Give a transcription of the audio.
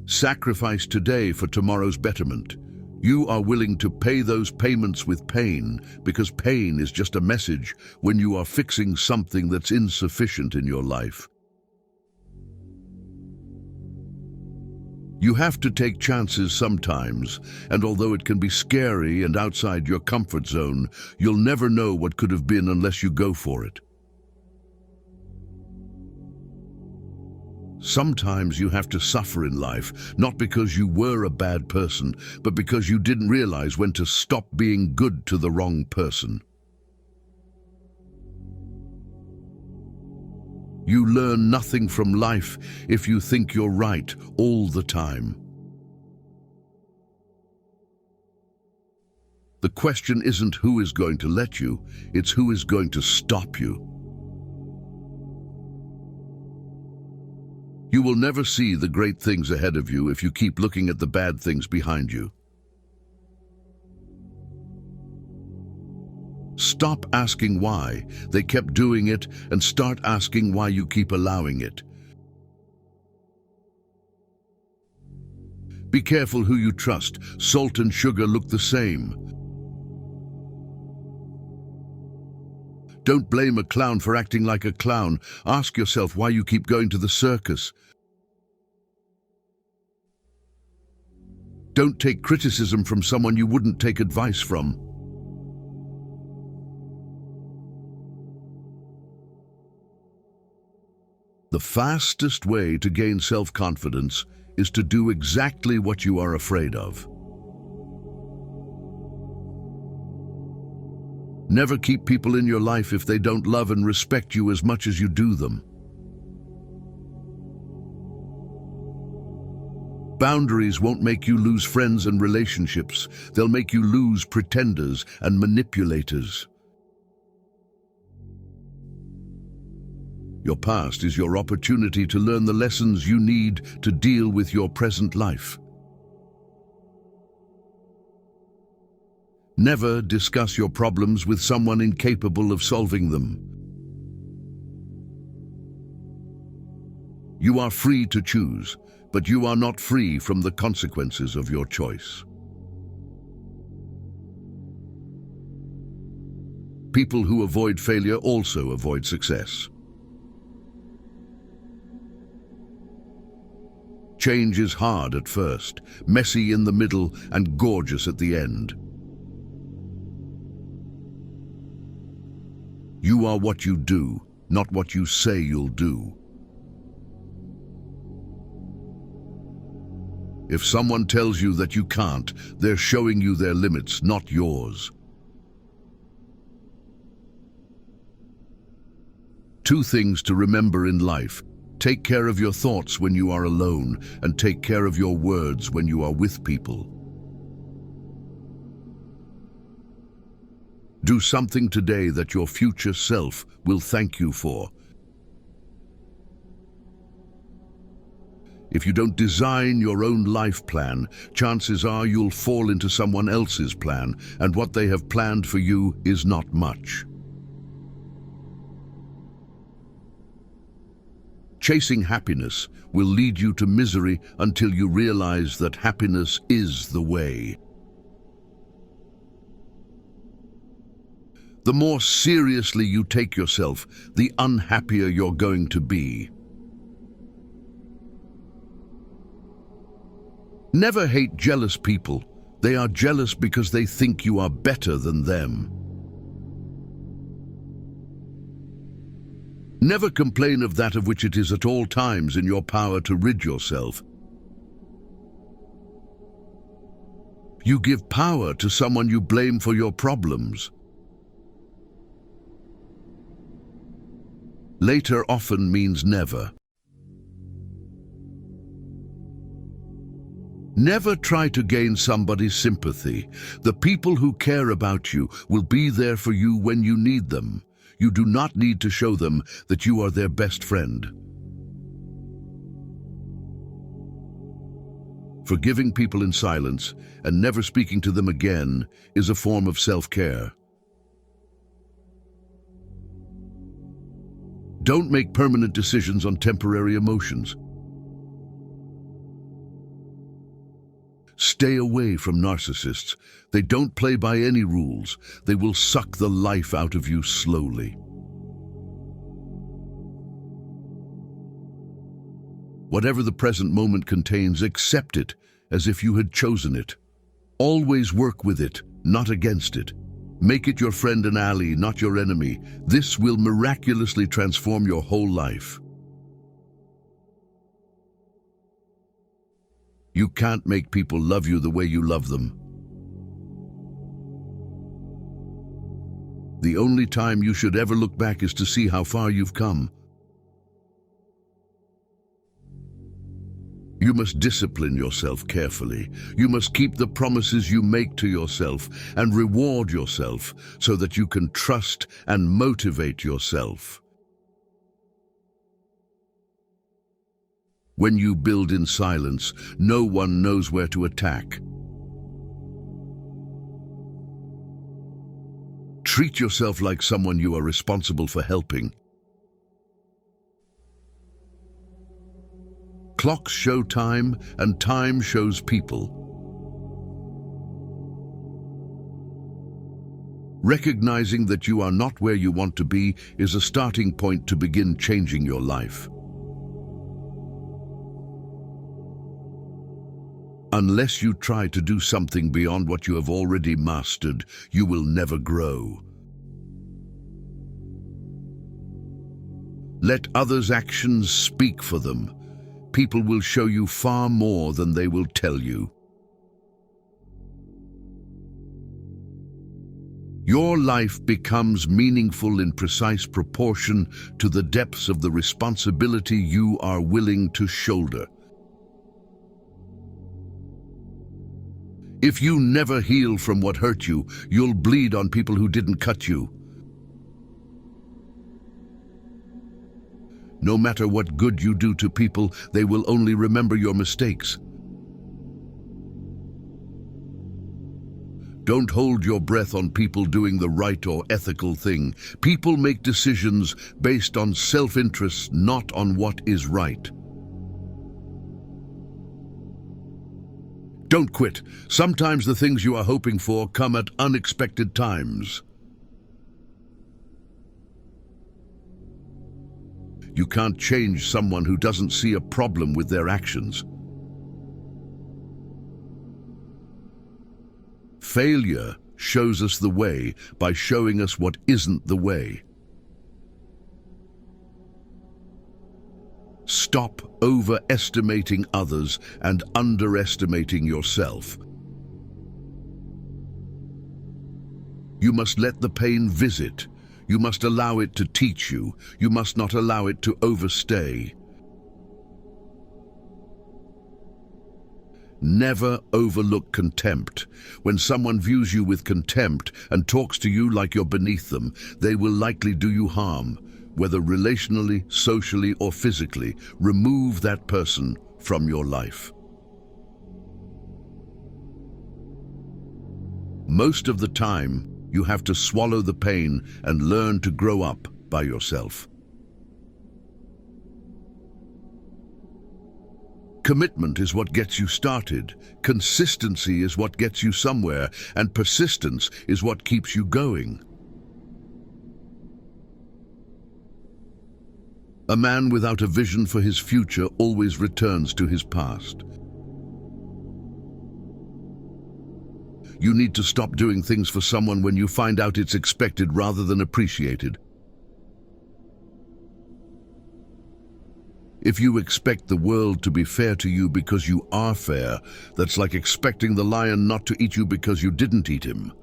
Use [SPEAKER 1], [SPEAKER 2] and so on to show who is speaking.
[SPEAKER 1] Sacrifice today for tomorrow's betterment. You are willing to pay those payments with pain because pain is just a message when you are fixing something that's insufficient in your life. You have to take chances sometimes, and although it can be scary and outside your comfort zone, you'll never know what could have been unless you go for it. Sometimes you have to suffer in life, not because you were a bad person, but because you didn't realize when to stop being good to the wrong person. You learn nothing from life if you think you're right all the time. The question isn't who is going to let you, it's who is going to stop you. You will never see the great things ahead of you if you keep looking at the bad things behind you. Stop asking why they kept doing it and start asking why you keep allowing it. Be careful who you trust. Salt and sugar look the same. Don't blame a clown for acting like a clown. Ask yourself why you keep going to the circus. Don't take criticism from someone you wouldn't take advice from. The fastest way to gain self-confidence is to do exactly what you are afraid of. Never keep people in your life if they don't love and respect you as much as you do them. Boundaries won't make you lose friends and relationships. They'll make you lose pretenders and manipulators. Your past is your opportunity to learn the lessons you need to deal with your present life. Never discuss your problems with someone incapable of solving them. You are free to choose, but you are not free from the consequences of your choice. People who avoid failure also avoid success. Change is hard at first, messy in the middle, and gorgeous at the end. You are what you do, not what you say you'll do. If someone tells you that you can't, they're showing you their limits, not yours. Two things to remember in life. Take care of your thoughts when you are alone, and take care of your words when you are with people. Do something today that your future self will thank you for. If you don't design your own life plan, chances are you'll fall into someone else's plan, and what they have planned for you is not much. Chasing happiness will lead you to misery until you realize that happiness is the way. The more seriously you take yourself, the unhappier you're going to be. Never hate jealous people. They are jealous because they think you are better than them. Never complain of that of which it is at all times in your power to rid yourself. You give power to someone you blame for your problems. Later often means never. Never try to gain somebody's sympathy. The people who care about you will be there for you when you need them. You do not need to show them that you are their best friend. Forgiving people in silence and never speaking to them again is a form of self-care. Don't make permanent decisions on temporary emotions. Stay away from narcissists. They don't play by any rules. They will suck the life out of you slowly. Whatever the present moment contains, accept it as if you had chosen it. Always work with it, not against it. Make it your friend and ally, not your enemy. This will miraculously transform your whole life. You can't make people love you the way you love them. The only time you should ever look back is to see how far you've come. You must discipline yourself carefully. You must keep the promises you make to yourself and reward yourself so that you can trust and motivate yourself. When you build in silence, no one knows where to attack. Treat yourself like someone you are responsible for helping. Clocks show time, and time shows people. Recognizing that you are not where you want to be is a starting point to begin changing your life. Unless you try to do something beyond what you have already mastered, you will never grow. Let others' actions speak for them. People will show you far more than they will tell you. Your life becomes meaningful in precise proportion to the depths of the responsibility you are willing to shoulder. If you never heal from what hurt you, you'll bleed on people who didn't cut you. No matter what good you do to people, they will only remember your mistakes. Don't hold your breath on people doing the right or ethical thing. People make decisions based on self-interest, not on what is right. Don't quit. Sometimes the things you are hoping for come at unexpected times. You can't change someone who doesn't see a problem with their actions. Failure shows us the way by showing us what isn't the way. Stop overestimating others and underestimating yourself. You must let the pain visit. You must allow it to teach you. You must not allow it to overstay. Never overlook contempt. When someone views you with contempt and talks to you like you're beneath them, they will likely do you harm, whether relationally, socially, or physically. Remove that person from your life. Most of the time, you have to swallow the pain and learn to grow up by yourself. Commitment is what gets you started. Consistency is what gets you somewhere, and persistence is what keeps you going. A man without a vision for his future always returns to his past. You need to stop doing things for someone when you find out it's expected rather than appreciated. If you expect the world to be fair to you because you are fair, that's like expecting the lion not to eat you because you didn't eat him.